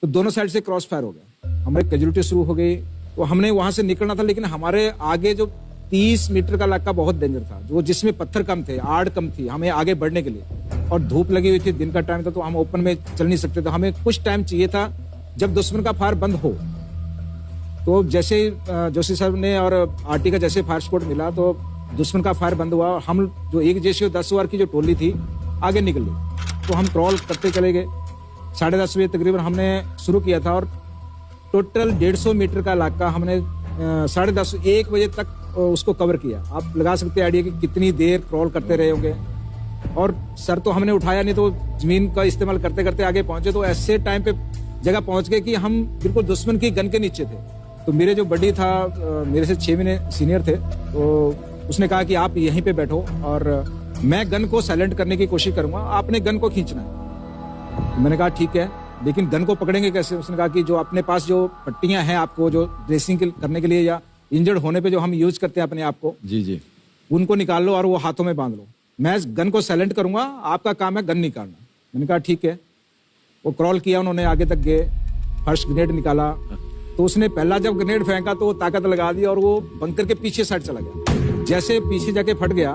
तो दोनों साइड से क्रॉस फायर हो गया, हमारी कैजुअलिटी शुरू हो गई। तो हमने वहां से निकलना था, लेकिन हमारे आगे जो 30 मीटर का इलाका बहुत डेंजर था, जो जिसमें पत्थर कम थे, आड़ कम थी हमें आगे बढ़ने के लिए, और धूप लगी हुई थी, दिन का टाइम था, तो हम ओपन में चल नहीं सकते। तो हमें कुछ टाइम चाहिए था जब दुश्मन का फायर बंद हो। तो जैसे जोशी साहब ने और आरटी का जैसे फायर सपोर्ट मिला, तो दुश्मन का फायर बंद हुआ। हम जो एक जैसे 10 ओवर की जो टोली थी आगे निकल गई। तो हम क्रॉल करते चले गए। 10:30 बजे तकरीबन हमने शुरू किया था, और टोटल 150 मीटर का इलाका हमने 10:30 1 बजे तक उसको कवर किया। आप लगा सकते हैं आइडिया कि कितनी देर क्रॉल करते रहे होंगे। और सर तो हमने उठाया नहीं, तो जमीन का इस्तेमाल करते करते आगे पहुंचे। तो ऐसे टाइम पे जगह पहुंच गए कि हम बिल्कुल दुश्मन की गन के नीचे थे। तो मेरे जो बड्डी था, मेरे से 6 महीने सीनियर थे, तो उसने कहा कि आप यहीं पे बैठो और मैं गन को साइलेंट करने की कोशिश करूंगा, आपने गन को खींचना है। तो मैंने कहा ठीक है, लेकिन गन को पकड़ेंगे कैसे? उसने कहा कि जो अपने पास जो पट्टियां हैं आपको जो ड्रेसिंग करने के लिए या इंजर्ड होने पे जो हम यूज करते हैं अपने आप को, जी जी, उनको निकाल लो और वो हाथों में बांध लो। मैं गन को साइलेंट करूंगा, आपका काम है गन निकालना। मैंने कहा ठीक है। वो क्रॉल किया, उन्होंने आगे तक गए, फर्स्ट ग्रेनेड निकाला। तो उसने पहला जब ग्रेनेड फेंका तो वो ताकत लगा दी और वो बंकर के पीछे साइड चला गया। जैसे पीछे जाके फट गया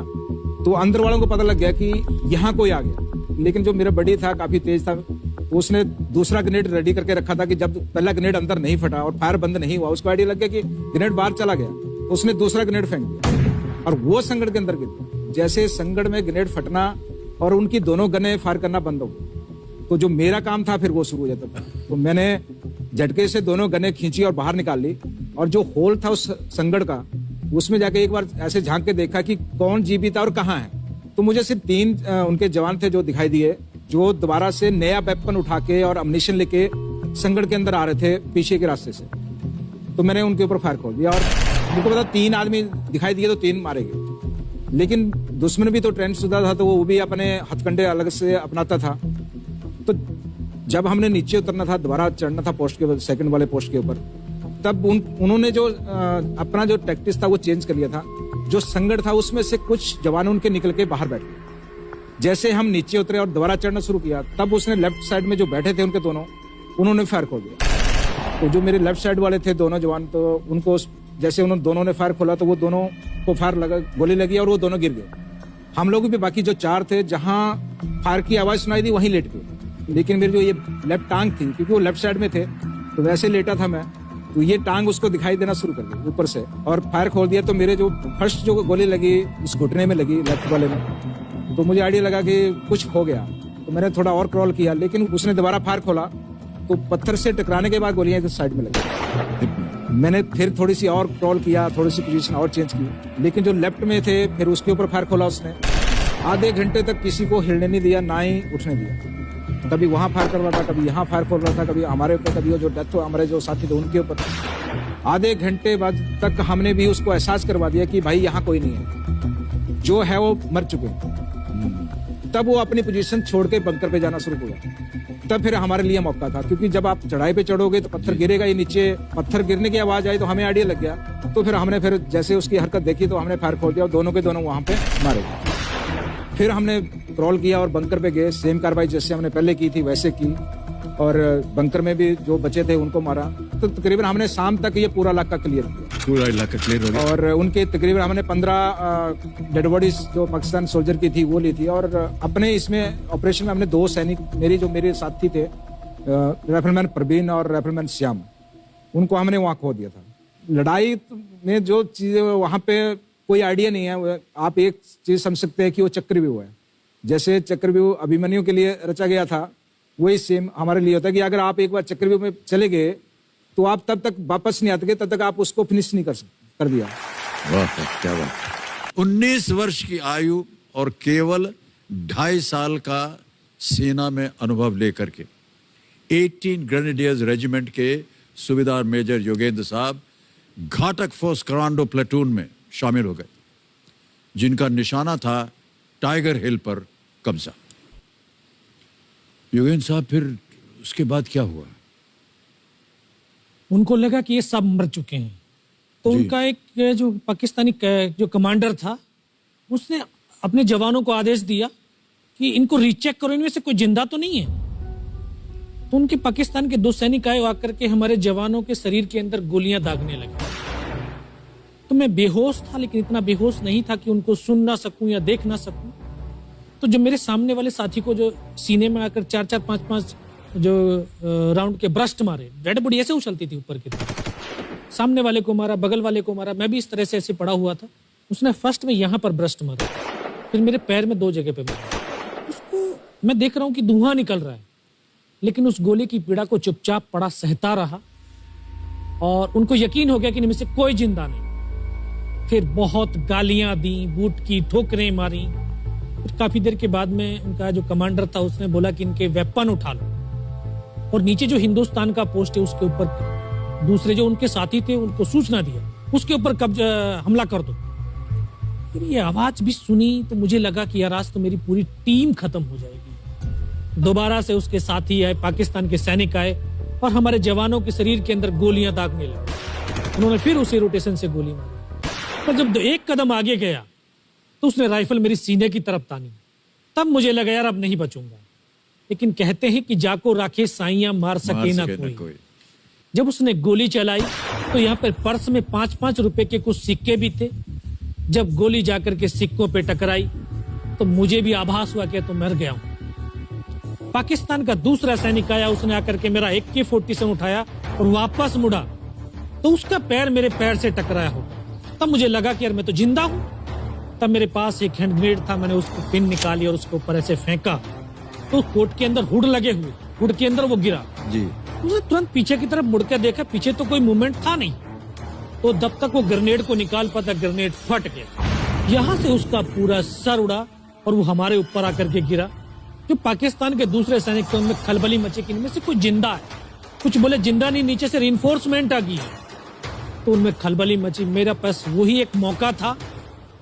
तो अंदर वालों को पता लग गया कि यहाँ कोई आ गया। लेकिन जो मेरा बडी था काफी तेज था, तो उसने दूसरा ग्रेनेड रेडी करके रखा था कि जब पहला ग्रेनेड अंदर नहीं फटा और फायर बंद नहीं हुआ, उसको आइडिया लग गया कि ग्रेनेड बाहर चला गया, तो उसने दूसरा ग्रेनेड फेंक दिया और वो संगड़ के अंदर गिर। जैसे संगड़ में ग्रेनेड फटना और उनकी दोनों गनें फायर करना बंद हो गई, तो जो मेरा काम था फिर वो शुरू हो जाता था। तो मैंने झटके से दोनों गनें खींची और बाहर निकाल ली, और जो होल था उस संगड़ का, उसमें जाके एक बार ऐसे झांक के देखा कि कौन जीवित है और कहाँ है। तो मुझे सिर्फ 3 उनके जवान थे जो दिखाई दिए, जो दोबारा से नया वेपन उठा के और अम्युनिशन लेके संगड़ के अंदर आ रहे थे पीछे के रास्ते से। तो मैंने उनके ऊपर फायर खोल दिया और मुझको पता 3 आदमी दिखाई दिए तो 3 मारे गए। लेकिन दुश्मन भी तो ट्रेंड शुदा था, तो वो भी अपने हथकंडे अलग से अपनाता था। तो जब हमने नीचे उतरना था, दोबारा चढ़ना था पोस्ट के सेकंड वाले पोस्ट के ऊपर, तब उन्होंने जो अपना जो टैक्टिस था वो चेंज कर लिया था। जो संगड़ था उसमें से कुछ जवान उनके निकल के बाहर बैठ गए। जैसे हम नीचे उतरे और दोबारा चढ़ना शुरू किया, तब उसने लेफ्ट साइड में जो बैठे थे उनके दोनों, उन्होंने फायर खोल दिया। तो जो मेरे लेफ्ट साइड वाले थे दोनों जवान, तो उनको जैसे उन्होंने दोनों ने फायर खोला तो वो दोनों को फायर लगा, गोली लगी और वो दोनों गिर गए। हम लोग भी बाकी जो 4 थे, जहां फायर की आवाज सुनाई दी वहीं लेट गए। लेकिन मेरी जो ये लेफ्ट टांग थी, क्योंकि वो लेफ्ट साइड में थे, तो वैसे लेटा था मैं, तो ये टांग उसको दिखाई देना शुरू कर दी ऊपर से और फायर खोल दिया। तो मेरे जो फर्स्ट जो गोली लगी उस घुटने में लगी, लेफ्ट वाले में, तो मुझे आइडिया लगा कि कुछ हो गया। तो मैंने थोड़ा और क्रॉल किया, लेकिन उसने दोबारा फायर खोला तो पत्थर से टकराने के बाद गोलियां इधर साइड में लगी। मैंने फिर थोड़ी सी और क्रॉल किया, थोड़ी सी पोजीशन और चेंज की, लेकिन जो लेफ्ट में थे फिर उसके ऊपर फायर खोला उसने। आधे घंटे तक किसी को हिलने नहीं दिया, ना ही उठने दिया। कभी वहां फायर कर रहा था, कभी यहाँ फायर खोल रहा था, कभी हमारे ऊपर, कभी वो जो डेथ हुआ हमारे जो साथी थे उनके ऊपर। आधे घंटे बाद तक हमने भी उसको एहसास करवा दिया कि भाई यहाँ कोई नहीं है, जो है वो मर चुके हैं। तब वो अपनी पोजीशन छोड़ के बंकर पे जाना शुरू हुआ। तब फिर हमारे लिए मौका था, क्योंकि जब आप चढ़ाई पे चढ़ोगे तो पत्थर गिरेगा ही नीचे। पत्थर गिरने की आवाज आई तो हमें आइडिया लग गया। तो फिर हमने फिर जैसे उसकी हरकत देखी तो हमने फायर खोल दिया और दोनों के दोनों वहां पे मारे। फिर हमने क्रॉल किया और बंकर पे गए, सेम कार्रवाई जैसे हमने पहले की थी वैसे की, और बंकर में भी जो बचे थे उनको मारा। तो तकरीबन हमने शाम तक ये पूरा इलाका क्लियर किया, पूरा इलाका क्लियर हो गया। और उनके तकरीबन हमने 15 डेड बॉडीज जो पाकिस्तान सोल्जर की थी वो ली थी। और अपने इसमें ऑपरेशन में हमने 2 सैनिक, मेरे साथी थे, राइफलमैन प्रवीण और राइफलमैन श्याम, उनको हमने वहाँ खो दिया था। लड़ाई में जो चीजें वहाँ पे कोई आइडिया नहीं है। आप एक चीज समझ सकते हैं कि वो चक्रव्यूह है। जैसे चक्रव्यूह अभिमन्यु के लिए रचा गया था, वही सेम हमारे लिए होता है कि अगर आप एक बार चक्रव्यूह में चले गए तो आप तब तक वापस नहीं आते, तब तक आप उसको फिनिश नहीं कर दिया। वाह, क्या बात। 19 वर्ष की आयु और केवल 2.5 साल का सेना में अनुभव लेकर के 18 ग्रेनेडियर्स रेजिमेंट के सूबेदार मेजर योगेंद्र साहब घातक फोर्स कमांडो प्लेटून में शामिल हो गए, जिनका निशाना था टाइगर हिल पर कब्जा। योगेंद्र साहब, फिर उसके बाद क्या हुआ? उनको लगा कि ये सब मर चुके हैं, तो उनका एक जो पाकिस्तानी जो कमांडर था, उसने अपने जवानों को आदेश दिया कि इनको रीचेक करो, इनमें से कोई जिंदा तो नहीं है। तो उनके पाकिस्तान के 2 सैनिक आए आकर के हमारे जवानों के शरीर के अंदर गोलियां दागने लगे। तो मैं बेहोश था, लेकिन इतना बेहोश नहीं था कि उनको सुन ना सकूं या देख ना सकूं। तो जो मेरे सामने वाले साथी को जो सीने में आकर 4-4, 5-5 जो राउंड के ब्रस्ट मारे, डेड बॉडी ऐसे उछलती थी ऊपर की तरफ, सामने वाले को मारा, बगल वाले को मारा, मैं भी इस तरह से ऐसे पड़ा हुआ था। उसने फर्स्ट में यहाँ पर ब्रस्ट मारा, फिर मेरे पैर में 2 जगह पे मारा। उसको मैं देख रहा हूँ कि धुआं निकल रहा है, लेकिन उस गोली की पीड़ा को चुपचाप पड़ा सहता रहा और उनको यकीन हो गया कि इनमें से कोई जिंदा नहीं। फिर बहुत गालियां दी, बूट की ठोकरें मारी। फिर काफी देर के बाद में उनका जो कमांडर था उसने बोला कि इनके वेपन उठा लो, और नीचे जो हिंदुस्तान का पोस्ट है उसके ऊपर दूसरे जो उनके साथी थे उनको सूचना दिया, उसके ऊपर हमला कर दो। फिर ये आवाज भी सुनी तो मुझे लगा कि यार आज तो मेरी पूरी टीम खत्म हो जाएगी। दोबारा से उसके साथी आए, पाकिस्तान के सैनिक आए और हमारे जवानों के शरीर के अंदर गोलियां दागने लगे। उन्होंने फिर उसी रोटेशन से गोली मारी, पर जब 1 कदम आगे गया तो उसने राइफल मेरी सीने की तरफ तानी। तब मुझे लगा यार अब नहीं बचूंगा, लेकिन कहते हैं कि जाको राखे साइयां मार सके ना कोई। जब उसने गोली चलाई तो यहाँ पर पर्स में 5-5 रुपए के कुछ सिक्के भी थे। जब गोली जाकर के सिक्कों पे टकराई तो मुझे भी आभास हुआ कि तो मर गया हूं। पाकिस्तान का दूसरा सैनिक आया, उसने आकर के मेरा AK-47 उठाया और वापस मुड़ा तो उसका पैर मेरे पैर से टकराया होगा। तब मुझे लगा कि यार मैं तो जिंदा हूं। तब मेरे पास एक हैंड ग्रेनेड था, मैंने उसको पिन निकाली और उसके ऊपर ऐसे फेंका तो कोट के अंदर हुड लगे हुए, हुड के अंदर वो गिरा जी। उसने तुरंत पीछे की तरफ मुड़कर देखा, पीछे तो कोई मूवमेंट था नहीं। तो जब तक वो ग्रेनेड को निकाल पाता ग्रेनेड फट गया, यहाँ से उसका पूरा सर उड़ा और वो हमारे ऊपर आकर के गिरा। जो पाकिस्तान के दूसरे सैनिक थे उनमें खलबली मची कि इनमें से कोई जिंदा है, कुछ बोले जिंदा नहीं, नीचे से रिइंफोर्समेंट आ गई है। तो उनमें खलबली मची। मेरा पास वही एक मौका था,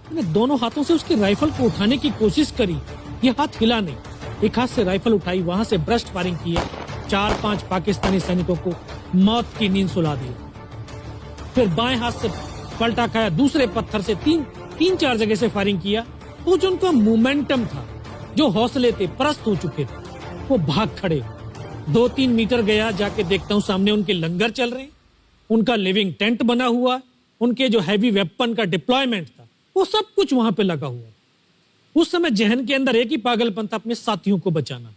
मैंने दोनों हाथों से उसकी राइफल को उठाने की कोशिश करी, ये हाथ हिला नहीं। एक हाथ से राइफल उठाई, वहां से ब्रस्ट फायरिंग किया, 4-5 पाकिस्तानी सैनिकों को मौत की नींद सुला दी। फिर बाएं हाथ से पलटा खाया, दूसरे पत्थर से 3-4 जगह से फायरिंग किया। तो जो उनका मोमेंटम था, जो हौसले थे, परस्त हो चुके थे, वो भाग खड़े। 2-3 मीटर गया, जाके देखता हूँ सामने उनके लंगर चल रहे हैं, उनका लिविंग टेंट बना हुआ, उनके जो हैवी वेपन का डिप्लॉयमेंट था वो सब कुछ वहां पे लगा हुआ। उस समय जहन के अंदर एक ही पागलपन था, अपने साथियों को बचाना।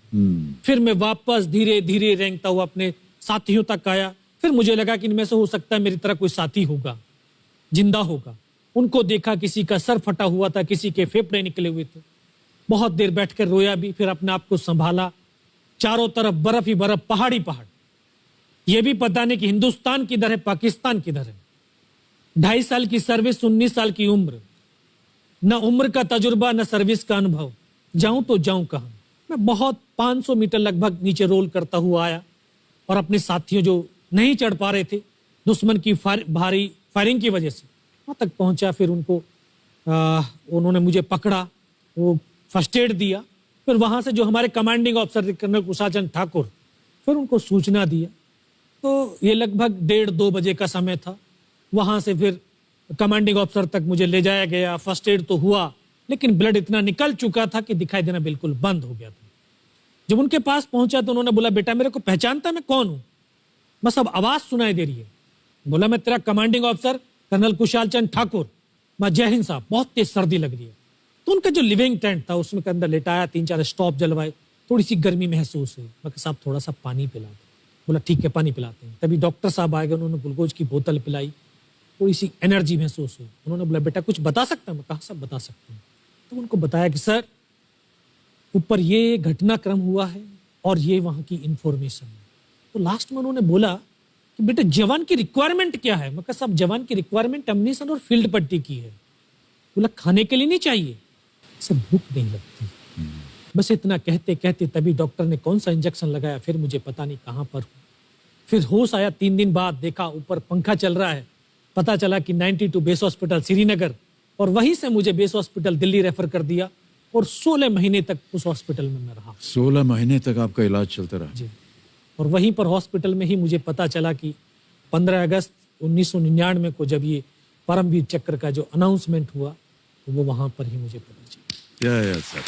फिर मैं वापस धीरे धीरे रेंगता हुआ अपने साथियों तक आया। फिर मुझे लगा कि इनमें से हो सकता है मेरी तरह कोई साथी होगा, जिंदा होगा। उनको देखा, किसी का सर फटा हुआ था, किसी के फेफड़े निकले हुए थे। बहुत देर बैठकर रोया भी, फिर अपने आप को संभाला। चारों तरफ बर्फ ही बर्फ, पहाड़ी पहाड़। यह भी पता नहीं कि हिंदुस्तान किधर है, पाकिस्तान किधर है। 2.5 साल की सर्विस, 19 साल की उम्र, न उम्र का तजुर्बा न सर्विस का अनुभव। जाऊं तो जाऊं कहां। मैं बहुत 500 मीटर लगभग नीचे रोल करता हुआ आया और अपने साथियों जो नहीं चढ़ पा रहे थे दुश्मन की भारी फायरिंग की वजह से, वहां तक पहुंचा। फिर उन्होंने मुझे पकड़ा, वो फर्स्ट एड दिया। फिर वहां से जो हमारे कमांडिंग ऑफिसर थे कर्नल कुशाल चंद ठाकुर, फिर उनको सूचना दिया। तो ये लगभग 1:30-2 बजे का समय था। वहां से फिर कमांडिंग ऑफिसर तक मुझे ले जाया गया। फर्स्ट एड तो हुआ, लेकिन ब्लड इतना निकल चुका था कि दिखाई देना बिल्कुल बंद हो गया था। जब उनके पास पहुंचा तो उन्होंने बोला, बेटा मेरे को पहचानता मैं कौन हूं? बस अब आवाज सुनाई दे रही है। बोला, मैं तेरा commanding officer colonel Kushal Chand Thakur. मैं, जय हिंद साहब, बहुत तेज सर्दी लग रही है। तो उनका जो लिविंग टेंट था उसमें के अंदर लेटाया, 3-4 स्टॉप जलवाए, थोड़ी सी गर्मी महसूस हुई। मैं, साहब थोड़ा सा पानी पिला दो। बोला, ठीक है पानी पिलाते हैं। तभी डॉक्टर साहब आए गए, उन्होंने ग्लूकोज की बोतल पिलाई, थोड़ी सी एनर्जी महसूस हुई। उन्होंने बोला, बेटा कुछ बता सकता है? मैं कहा, सब बता सकते हैं। तो उनको बताया कि सर ऊपर ये घटनाक्रम हुआ है और ये वहां की इंफॉर्मेशन है। तो लास्ट में उन्होंने बोला कि बेटा जवान की रिक्वायरमेंट क्या है? मैं कहा, साहब जवान की रिक्वायरमेंट अम्यूनिशन और फील्ड पट्टी की है। बोला, खाने के लिए नहीं चाहिए? सर भूख नहीं लगती। बस इतना कहते कहते तभी डॉक्टर ने कौन सा इंजेक्शन लगाया, फिर मुझे पता नहीं कहां पर हूं। फिर होश आया 3 दिन बाद, देखा ऊपर पंखा चल रहा है। पता चला कि 92 बेस हॉस्पिटल श्रीनगर, और वहीं से मुझे बेस हॉस्पिटल दिल्ली रेफर कर दिया और 16 महीने तक उस हॉस्पिटल में मैं रहा। 16 महीने तक आपका इलाज चलता रहा? जी। और वहीं पर हॉस्पिटल में ही मुझे पता चला कि 15 अगस्त 1999 को जब ये परमवीर चक्र का जो अनाउंसमेंट हुआ, तो वो वहां पर ही मुझे पता चला। क्या है सर।